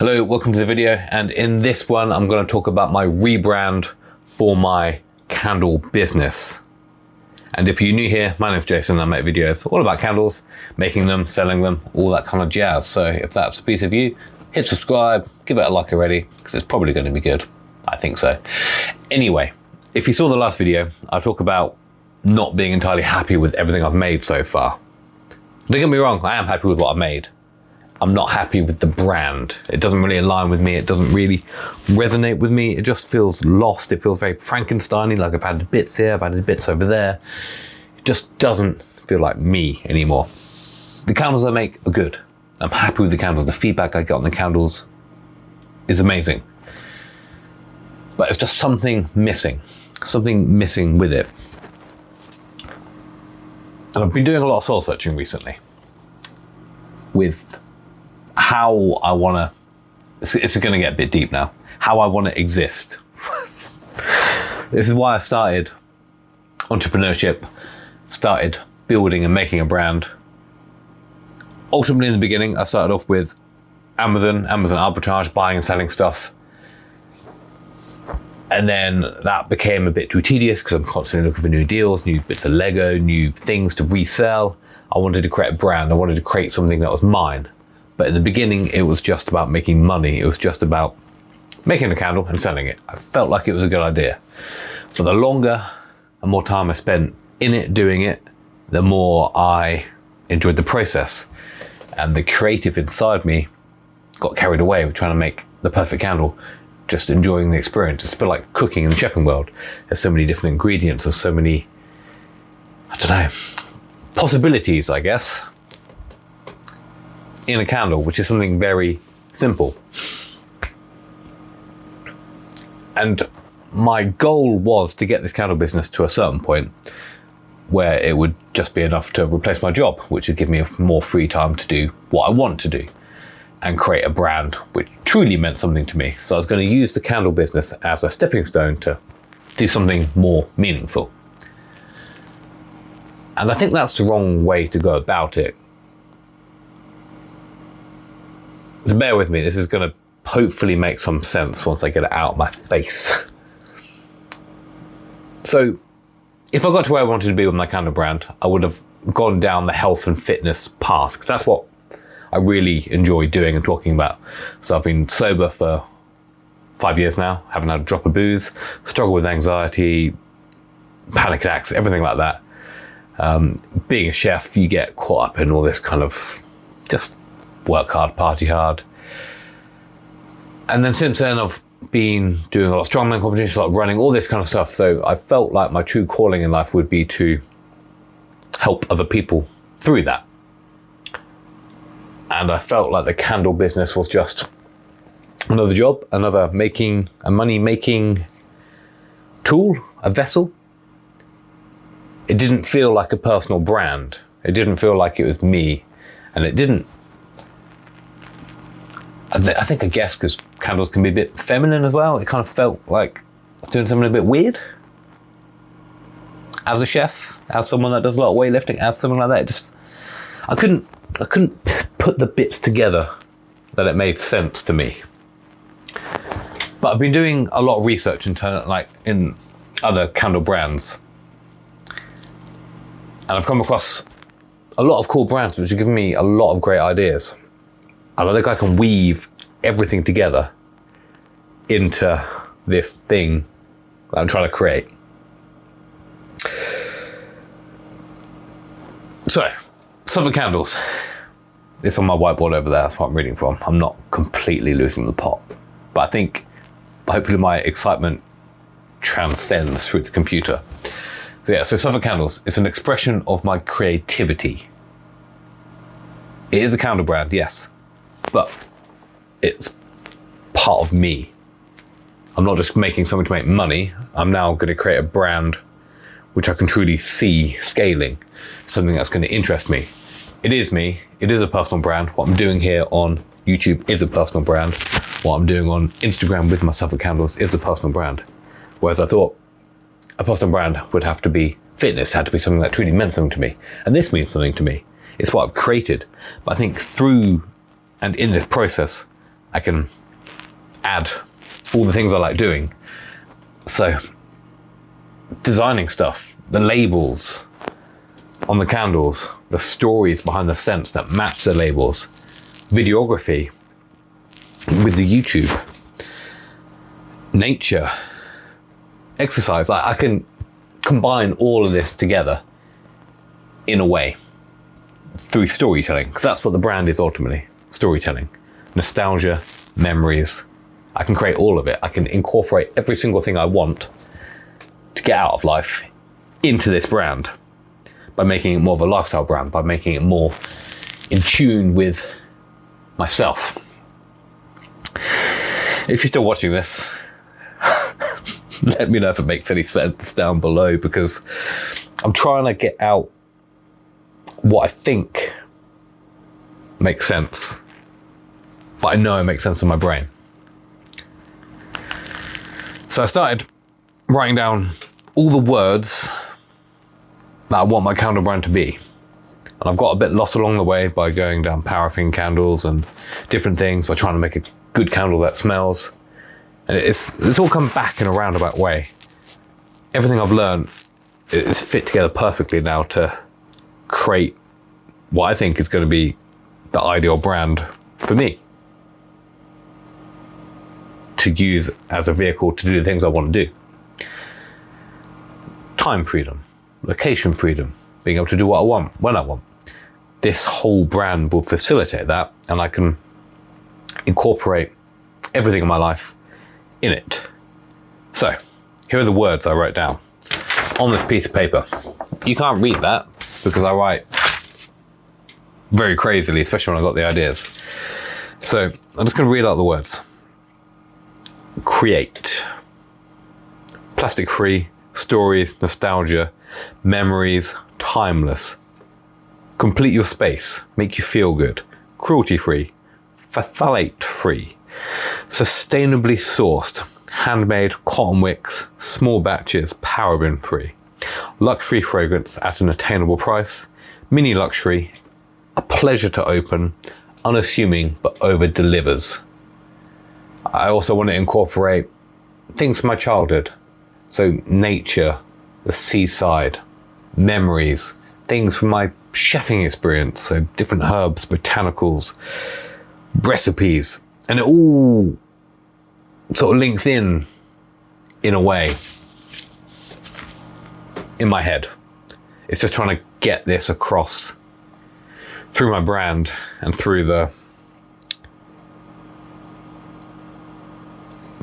Hello, welcome to the video, and in this one I'm going to talk about my rebrand for my candle business. And if you're new here, my name's Jason. I make videos all about candles, making them, selling them, all that kind of jazz. So if that's a piece of you, hit subscribe, give it a like already, because it's probably going to be good. I think so. Anyway, if you saw the last video, I talk about not being entirely happy with everything I've made so far. Don't get me wrong, I am happy with what I've made. I'm not happy with the brand. It doesn't really align with me. It doesn't really resonate with me. It just feels lost. It feels very Frankenstein-y, like I've added bits here, I've added bits over there. It just doesn't feel like me anymore. The candles I make are good. I'm happy with the candles. The feedback I get on the candles is amazing. But it's just something missing with it. And I've been doing a lot of soul searching recently with how I want to, it's going to get a bit deep now, how I want to exist. This is why I started entrepreneurship, started building and making a brand. Ultimately, in the beginning, I started off with Amazon arbitrage, buying and selling stuff. And then that became a bit too tedious because I'm constantly looking for new deals, new bits of Lego, new things to resell. I wanted to create a brand. I wanted to create something that was mine. But in the beginning, it was just about making money. It was just about making a candle and selling it. I felt like it was a good idea. But the longer and more time I spent in it, doing it, the more I enjoyed the process. And the creative inside me got carried away with trying to make the perfect candle, just enjoying the experience. It's a bit like cooking in the chefing world. There's so many different ingredients. There's so many, I don't know, possibilities, I guess, in a candle, which is something very simple. And my goal was to get this candle business to a certain point where it would just be enough to replace my job, which would give me more free time to do what I want to do and create a brand which truly meant something to me. So I was going to use the candle business as a stepping stone to do something more meaningful. And I think that's the wrong way to go about it. So bear with me, this is going to hopefully make some sense once I get it out of my face. So if I got to where I wanted to be with my candle brand, I would have gone down the health and fitness path, because that's what I really enjoy doing and talking about. So I've been sober for 5 years now, haven't had a drop of booze, struggle with anxiety, panic attacks, everything like that. Being a chef, you get caught up in all this kind of just work hard, party hard. And then since then, I've been doing a lot of strongman competitions, a lot of running, all this kind of stuff. So I felt like my true calling in life would be to help other people through that. And I felt like the candle business was just another job, another money-making tool, a vessel. It didn't feel like a personal brand. It didn't feel like it was me. And it didn't, I guess because candles can be a bit feminine as well, it kind of felt like I was doing something a bit weird. As a chef, as someone that does a lot of weightlifting, as something like that, I couldn't put the bits together that it made sense to me. But I've been doing a lot of research in other candle brands. And I've come across a lot of cool brands which have given me a lot of great ideas. And I think I can weave everything together into this thing that I'm trying to create. So, Suffolk Candles. It's on my whiteboard over there, that's what I'm reading from. I'm not completely losing the plot. But I think hopefully my excitement transcends through the computer. So Suffolk Candles is an expression of my creativity. It is a candle brand, yes, but it's part of me. I'm not just making something to make money. I'm now going to create a brand which I can truly see scaling, something that's going to interest me. It is me. It is a personal brand. What I'm doing here on YouTube is a personal brand. What I'm doing on Instagram with my Suffolk Candles is a personal brand. Whereas I thought a personal brand would have to be fitness, had to be something that truly meant something to me. And this means something to me. It's what I've created. But I think through and in this process, I can add all the things I like doing. So designing stuff, the labels on the candles, the stories behind the scents that match the labels, videography with the YouTube, nature, exercise. I can combine all of this together in a way through storytelling, because that's what the brand is ultimately, storytelling, nostalgia, memories. I can create all of it. I can incorporate every single thing I want to get out of life into this brand by making it more of a lifestyle brand, by making it more in tune with myself. If you're still watching this, let me know if it makes any sense down below, because I'm trying to get out what I think makes sense, but I know it makes sense in my brain. So I started writing down all the words that I want my candle brand to be. And I've got a bit lost along the way by going down paraffin candles and different things, by trying to make a good candle that smells. And it's all come back in a roundabout way. Everything I've learned is fit together perfectly now to create what I think is going to be the ideal brand for me to use as a vehicle to do the things I want to do. Time freedom, location freedom, being able to do what I want, when I want. This whole brand will facilitate that, and I can incorporate everything in my life in it. So, here are the words I wrote down on this piece of paper. You can't read that because I write very crazily, especially when I've got the ideas. So, I'm just going to read out the words. Create. Plastic free, stories, nostalgia, memories, timeless. Complete your space, make you feel good. Cruelty free, phthalate free. Sustainably sourced, handmade cotton wicks, small batches, paraben free. Luxury fragrance at an attainable price. Mini luxury, a pleasure to open, unassuming but over delivers. I also want to incorporate things from my childhood. So nature, the seaside, memories, things from my chefing experience. So different herbs, botanicals, recipes, and it all sort of links in a way in my head. It's just trying to get this across through my brand and through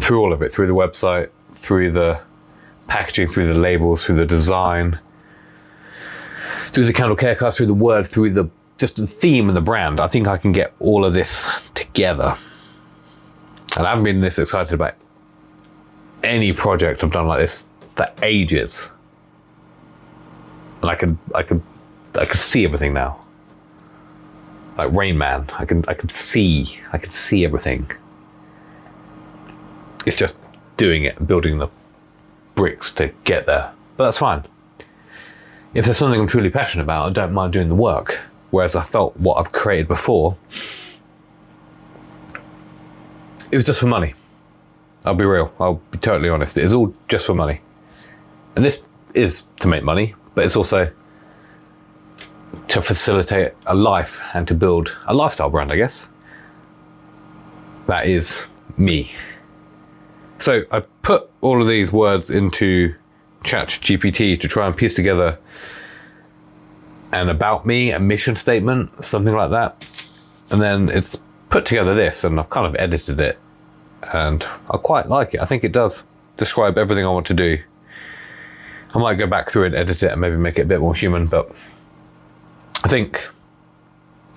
all of it, through the website, through the packaging, through the labels, through the design, through the candle care cards, through the word, through just the theme and the brand. I think I can get all of this together. And I haven't been this excited about any project I've done like this for ages. And I could see everything now. Like Rain Man, I could see everything. It's just doing it, building the bricks to get there. But that's fine. If there's something I'm truly passionate about, I don't mind doing the work. Whereas I felt what I've created before, it was just for money. I'll be real. I'll be totally honest. It is all just for money. And this is to make money, but it's also to facilitate a life and to build a lifestyle brand, I guess. That is me. So I put all of these words into ChatGPT to try and piece together an about me, a mission statement, something like that. And then it's put together this, and I've kind of edited it, and I quite like it. I think it does describe everything I want to do. I might go back through and edit it and maybe make it a bit more human, but I think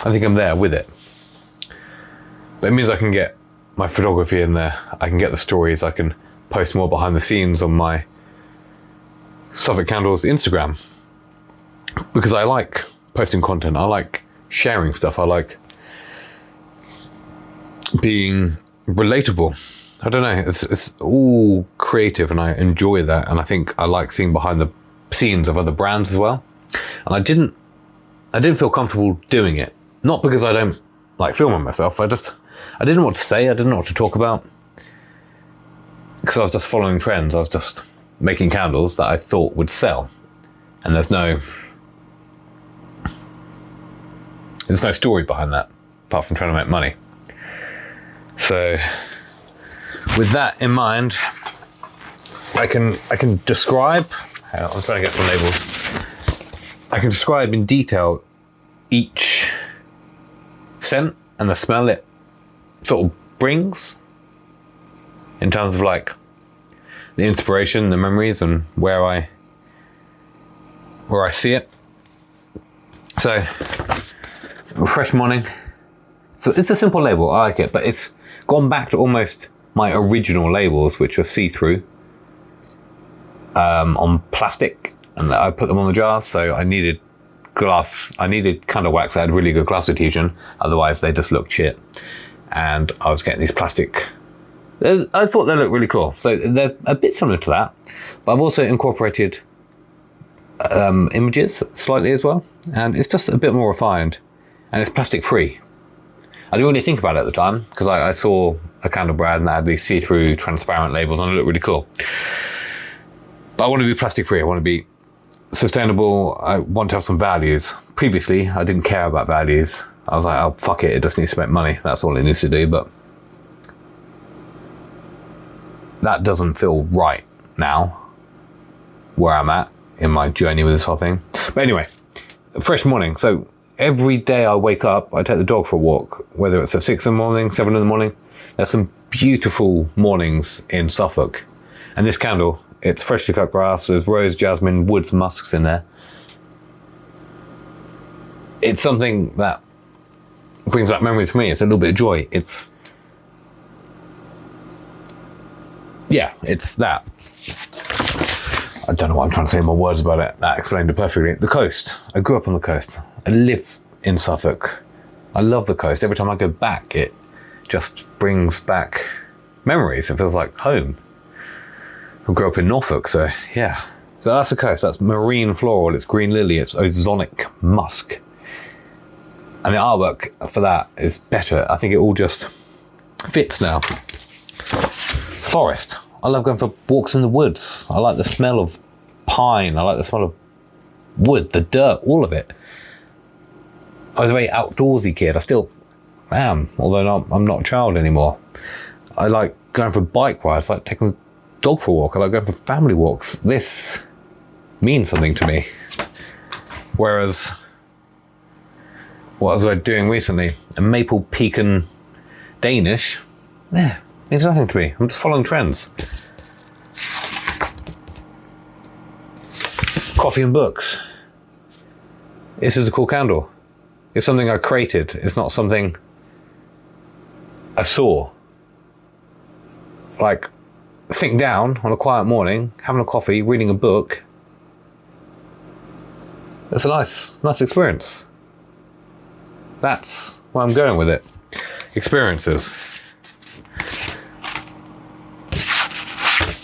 I'm there with it. But it means I can get my photography in there. I can get the stories. I can post more behind the scenes on my Suffolk Candles Instagram, because I like posting content. I like sharing stuff. I like being relatable. I don't know. It's all creative, and I enjoy that. And I think I like seeing behind the scenes of other brands as well. And I didn't feel comfortable doing it. Not because I don't like filming myself. I didn't know what to say. I didn't know what to talk about because I was just following trends. I was just making candles that I thought would sell, and there's no story behind that apart from trying to make money. So with that in mind, I can describe. I'm trying to get some labels. I can describe in detail each scent and the smell it sort of brings in terms of like the inspiration, the memories, and where I see it. So, fresh morning. So it's a simple label. I like it, but it's gone back to almost my original labels, which were see-through on plastic, and I put them on the jars. So I needed glass. I needed candle wax that had really good glass adhesion. Otherwise, they just looked shit. And I was getting these plastic. I thought they looked really cool. So they're a bit similar to that, but I've also incorporated images slightly as well, and it's just a bit more refined, and it's plastic free. I didn't really think about it at the time because I saw a candle brand that had these see-through transparent labels and it looked really cool. But I want to be plastic free. I want to be sustainable. I want to have some values. Previously, I didn't care about values. I was like, oh, fuck it. It just needs to make money. That's all it needs to do. But that doesn't feel right now, where I'm at in my journey with this whole thing. But anyway, fresh morning. So every day I wake up, I take the dog for a walk, whether it's at 6 in the morning, 7 in the morning. There's some beautiful mornings in Suffolk. And this candle, it's freshly cut grass. There's rose, jasmine, woods, musks in there. It's something that brings back memories for me. It's a little bit of joy. It's that. I don't know what I'm trying to say in my words about it. That explained it perfectly. The coast. I grew up on the coast. I live in Suffolk. I love the coast. Every time I go back, it just brings back memories. It feels like home. I grew up in Norfolk, so yeah. So that's the coast. That's marine floral. It's green lily. It's ozonic musk. And the artwork for that is better. I think it all just fits now. Forest. I love going for walks in the woods. I like the smell of pine. I like the smell of wood, the dirt, all of it. I was a very outdoorsy kid. I still am, although I'm not a child anymore. I like going for bike rides. I like taking the dog for a walk. I like going for family walks. This means something to me. Whereas, what was I doing recently? A maple pecan Danish. Yeah. Means nothing to me. I'm just following trends. Coffee and books. This is a cool candle. It's something I created. It's not something I saw. Like, sitting down on a quiet morning, having a coffee, reading a book. It's a nice experience. That's where I'm going with it. Experiences.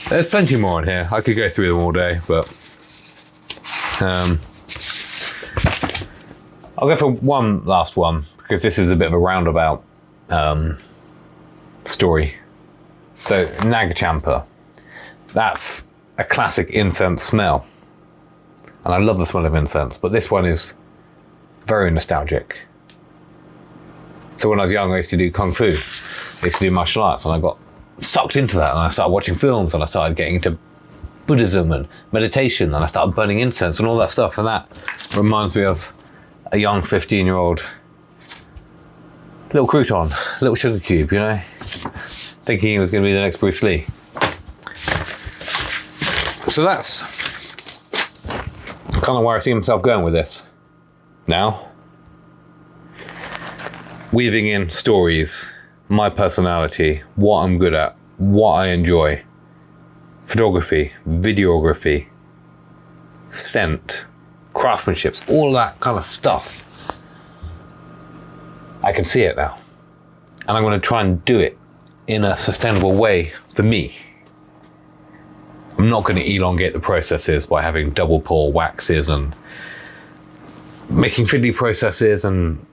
There's plenty more in here. I could go through them all day, but I'll go for one last one because this is a bit of a roundabout story. So Nag Champa, that's a classic incense smell, and I love the smell of incense. But this one is very nostalgic. So when I was young, I used to do kung fu. I used to do martial arts, and I got sucked into that, and I started watching films, and I started getting into Buddhism and meditation, and I started burning incense and all that stuff, and that reminds me of a young 15-year-old little crouton, little sugar cube, you know, thinking he was going to be the next Bruce Lee. So that's kind of where I see myself going with this now. Weaving in stories, my personality, what I'm good at, what I enjoy, photography, videography, scent, craftsmanship, all that kind of stuff. I can see it now. And I'm going to try and do it in a sustainable way for me. I'm not going to elongate the processes by having double pour waxes and making fiddly processes and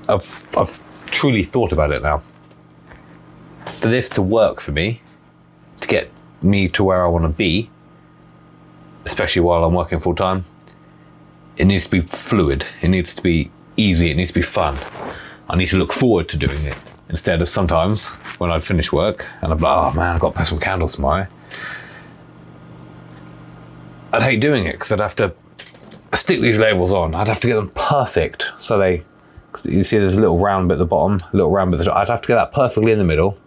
I've truly thought about it now. For this to work for me, to get me to where I want to be, especially while I'm working full time, it needs to be fluid. It needs to be easy. It needs to be fun. I need to look forward to doing it instead of sometimes when I'd finish work and I'd be like, oh man, I've got to pack some candles tomorrow. I'd hate doing it because I'd have to stick these labels on. I'd have to get them perfect. So you see there's a little round bit at the bottom, a little round bit at the top. I'd have to get that perfectly in the middle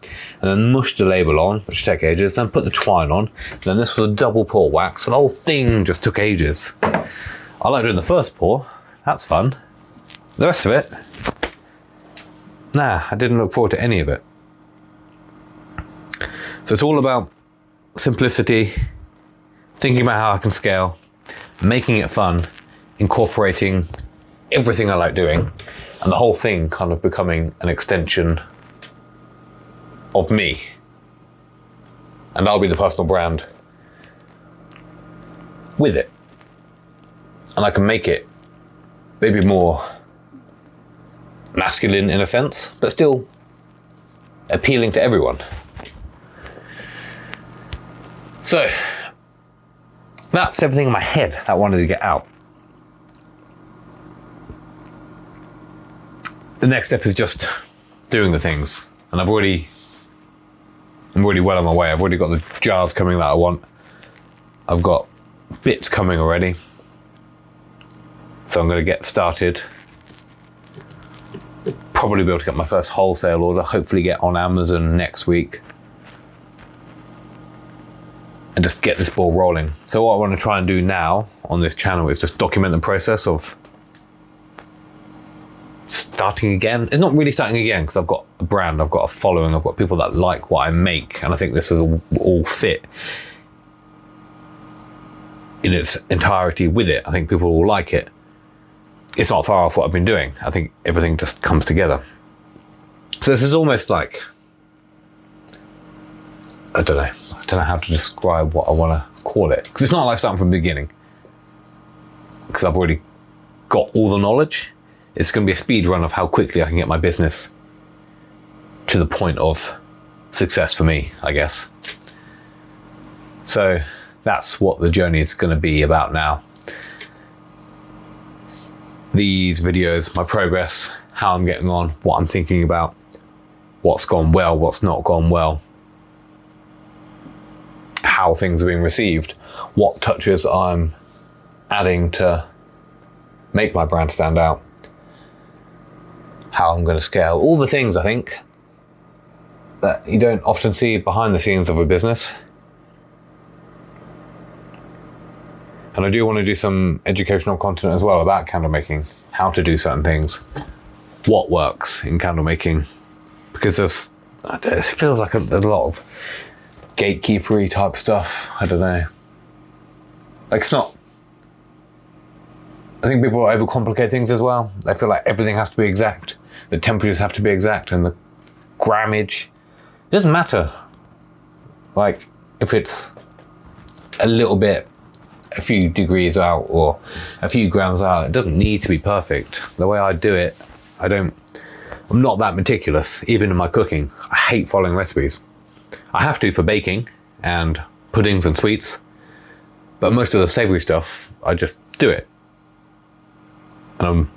and then mush the label on, which would take ages, then put the twine on. And then this was a double pour wax. So the whole thing just took ages. I like doing the first pour. That's fun. The rest of it, nah, I didn't look forward to any of it. So it's all about simplicity, thinking about how I can scale, making it fun, incorporating everything I like doing, and the whole thing kind of becoming an extension of me. And I'll be the personal brand with it. And I can make it maybe more masculine in a sense, but still appealing to everyone. So that's everything in my head that I wanted to get out. The next step is just doing the things. And I'm already well on my way. I've already got the jars coming that I want. I've got bits coming already. So I'm going to get started. Probably be able to get my first wholesale order, hopefully get on Amazon next week. And just get this ball rolling. So what I want to try and do now on this channel is just document the process of starting again. It's not really starting again because I've got a brand, I've got a following, I've got people that like what I make, and I think this will all fit in its entirety with it. I think people will like it. It's not far off what I've been doing. I think everything just comes together. So this is almost like, I don't know how to describe what I want to call it, because it's not like starting from the beginning, because I've already got all the knowledge. It's going to be a speed run of how quickly I can get my business to the point of success for me, I guess. So that's what the journey is going to be about now. These videos, my progress, how I'm getting on, what I'm thinking about, what's gone well, what's not gone well, how things are being received, what touches I'm adding to make my brand stand out, how I'm going to scale, all the things I think that you don't often see behind the scenes of a business. And I do want to do some educational content as well about candle making, how to do certain things, what works in candle making, because it feels like a lot of gatekeepery type stuff. I don't know. Like, it's not. I think people overcomplicate things as well. They feel like everything has to be exact. The temperatures have to be exact and the grammage. It doesn't matter. Like, if it's a little bit, a few degrees out or a few grams out, it doesn't need to be perfect. The way I do it, I'm not that meticulous, even in my cooking. I hate following recipes. I have to for baking and puddings and sweets, but most of the savory stuff, I just do it. And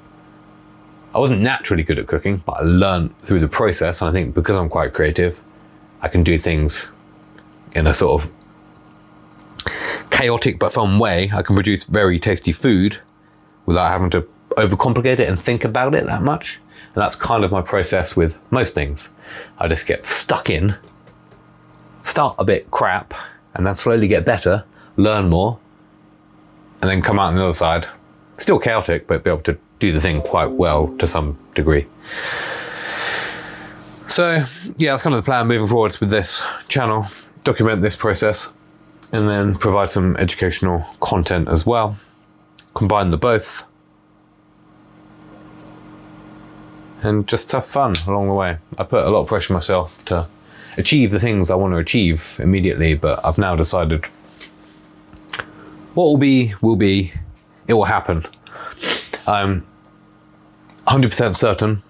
I wasn't naturally good at cooking, but I learned through the process. And I think because I'm quite creative, I can do things in a sort of chaotic but fun way. I can produce very tasty food without having to overcomplicate it and think about it that much. And that's kind of my process with most things. I just get stuck in, start a bit crap, and then slowly get better, learn more, and then come out on the other side. Still chaotic, but be able to do the thing quite well to some degree. So yeah, that's kind of the plan moving forwards with this channel. Document this process and then provide some educational content as well. Combine the both. And just have fun along the way. I put a lot of pressure on myself to achieve the things I want to achieve immediately, but I've now decided what will be, it will happen. I'm 100% certain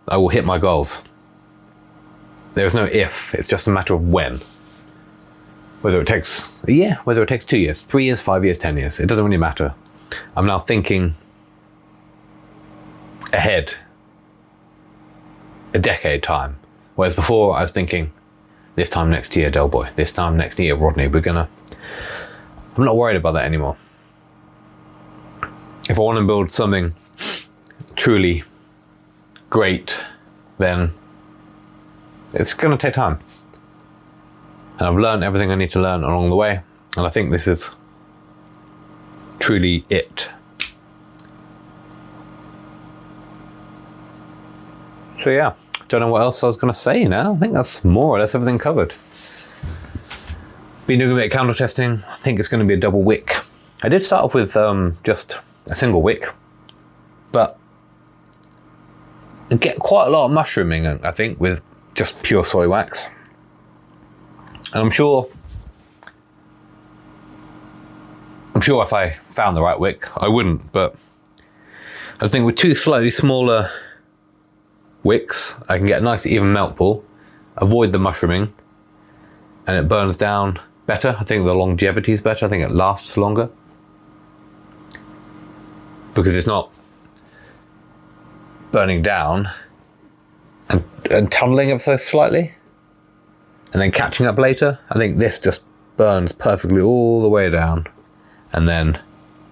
I will hit my goals. There is no if, it's just a matter of when. Whether it takes a year, whether it takes 2 years, 3 years, 5 years, 10 years, it doesn't really matter. I'm now thinking ahead, a decade time. Whereas before I was thinking, this time next year, Del Boy, this time next year, Rodney, I'm not worried about that anymore. If I want to build something truly great, then it's going to take time. And I've learned everything I need to learn along the way. And I think this is truly it. So yeah, don't know what else I was going to say now. I think that's more or less everything covered. Been doing a bit of candle testing. I think it's going to be a double wick. I did start off with just a single wick, but I get quite a lot of mushrooming, I think, with just pure soy wax. And I'm sure if I found the right wick, I wouldn't, but I think with 2 slightly smaller wicks, I can get a nice even melt pool, avoid the mushrooming, and it burns down better. I think the longevity is better. I think it lasts longer because it's not burning down and tunneling it so slightly and then catching up later. I think this just burns perfectly all the way down, and then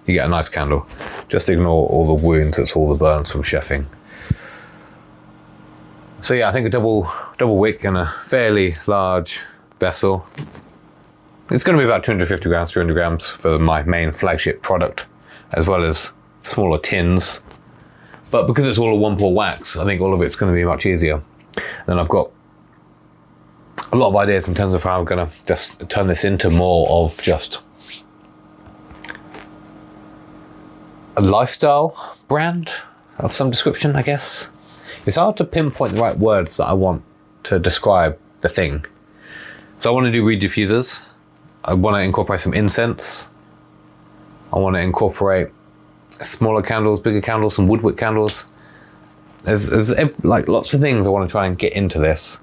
you get a nice candle. Just ignore all the wounds, it's all the burns from chefing. So yeah, I think a double wick in a fairly large vessel. It's going to be about 250 grams, 300 grams for my main flagship product, as well as smaller tins. But because it's all a one pour wax, I think all of it's going to be much easier. And I've got a lot of ideas in terms of how I'm going to just turn this into more of just a lifestyle brand of some description, I guess. It's hard to pinpoint the right words that I want to describe the thing. So I want to do reed diffusers. I want to incorporate some incense. I want to incorporate smaller candles, bigger candles, some woodwick candles. There's like lots of things I want to try and get into this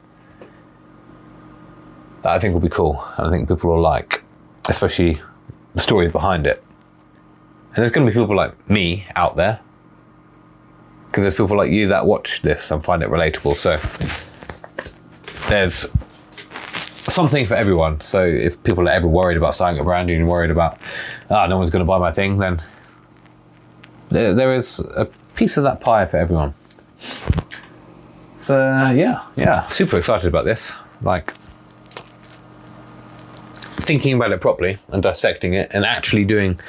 that I think will be cool and I think people will like, especially the stories behind it. And there's going to be people like me out there, because there's people like you that watch this and find it relatable. So there's something for everyone. So if people are ever worried about starting a brand and worried about, no one's going to buy my thing, then there is a piece of that pie for everyone. So yeah, super excited about this. Like, thinking about it properly and dissecting it and actually doing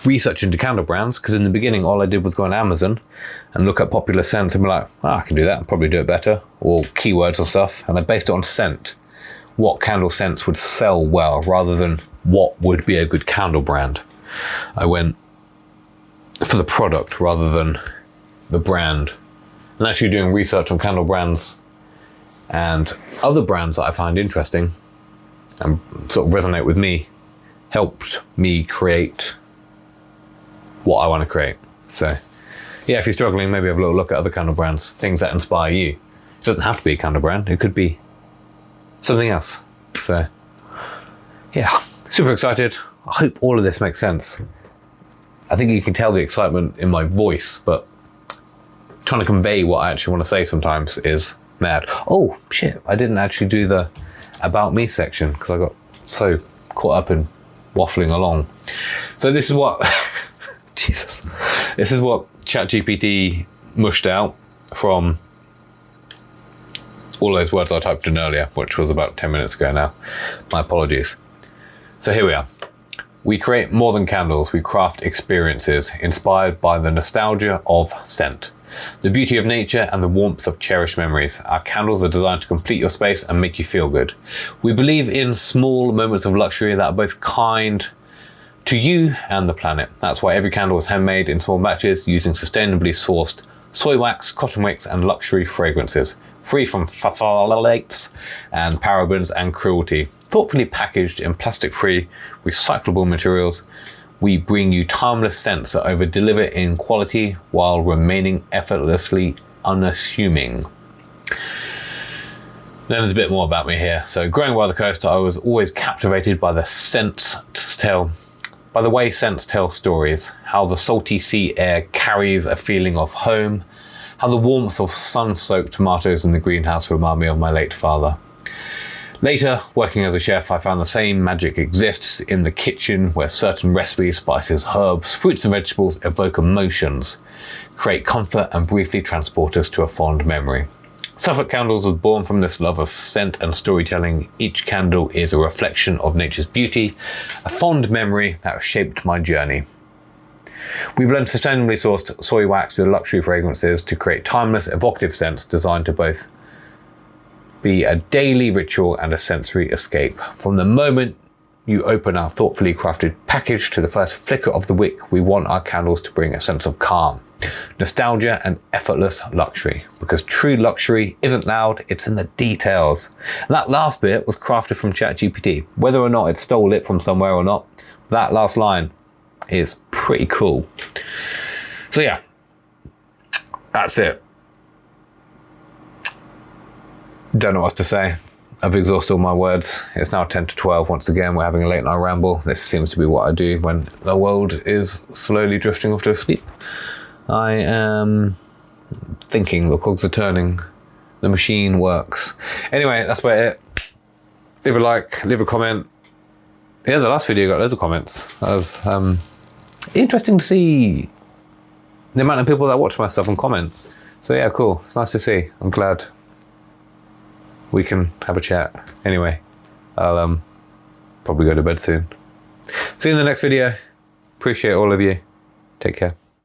research into candle brands, because in the beginning all I did was go on Amazon and look at popular scents and be like, I can do that and probably do it better, or keywords and stuff, and I based it on scent, what candle scents would sell well rather than what would be a good candle brand. I went for the product rather than the brand, and actually doing research on candle brands and other brands that I find interesting and sort of resonate with me helped me create what I want to create. So yeah, if you're struggling, maybe have a little look at other candle brands, things that inspire you. It doesn't have to be a candle brand, it could be something else. So yeah, super excited. I hope all of this makes sense. I think you can tell the excitement in my voice, but trying to convey what I actually want to say sometimes is mad. Oh shit, I didn't actually do the about me section because I got so caught up in waffling along. So this is what Jesus, this is what ChatGPT mushed out from all those words I typed in earlier, which was about 10 minutes ago now. My apologies. So here we are. We create more than candles, we craft experiences inspired by the nostalgia of scent, the beauty of nature and the warmth of cherished memories. Our candles are designed to complete your space and make you feel good. We believe in small moments of luxury that are both kind to you and the planet. That's why every candle is handmade in small batches using sustainably sourced soy wax, cotton wicks and luxury fragrances, free from phthalates and parabens and cruelty. Thoughtfully packaged in plastic-free, recyclable materials, we bring you timeless scents that over-deliver in quality while remaining effortlessly unassuming. Then there's a bit more about me here. So growing by the coast, I was always captivated by the way scents tell stories, how the salty sea air carries a feeling of home, how the warmth of sun-soaked tomatoes in the greenhouse remind me of my late father. Later, working as a chef, I found the same magic exists in the kitchen, where certain recipes, spices, herbs, fruits and vegetables evoke emotions, create comfort and briefly transport us to a fond memory. Suffolk Candles was born from this love of scent and storytelling. Each candle is a reflection of nature's beauty, a fond memory that shaped my journey. We blend sustainably sourced soy wax with luxury fragrances to create timeless, evocative scents designed to both be a daily ritual and a sensory escape. From the moment you open our thoughtfully crafted package to the first flicker of the wick, we want our candles to bring a sense of calm, nostalgia and effortless luxury, because true luxury isn't loud, it's in the details. And that last bit was crafted from ChatGPT. Whether or not it stole it from somewhere or not, that last line is pretty cool. So yeah, that's it. Don't know what else to say. I've exhausted all my words. It's now 10 to 12. Once again, we're having a late night ramble. This seems to be what I do when the world is slowly drifting off to sleep. I am thinking, the cogs are turning, the machine works. Anyway, that's about it. Leave a like, leave a comment. Yeah, the last video got loads of comments. That was interesting to see the amount of people that watch my stuff and comment. So yeah, cool. It's nice to see. I'm glad we can have a chat. Anyway, I'll probably go to bed soon. See you in the next video. Appreciate all of you. Take care.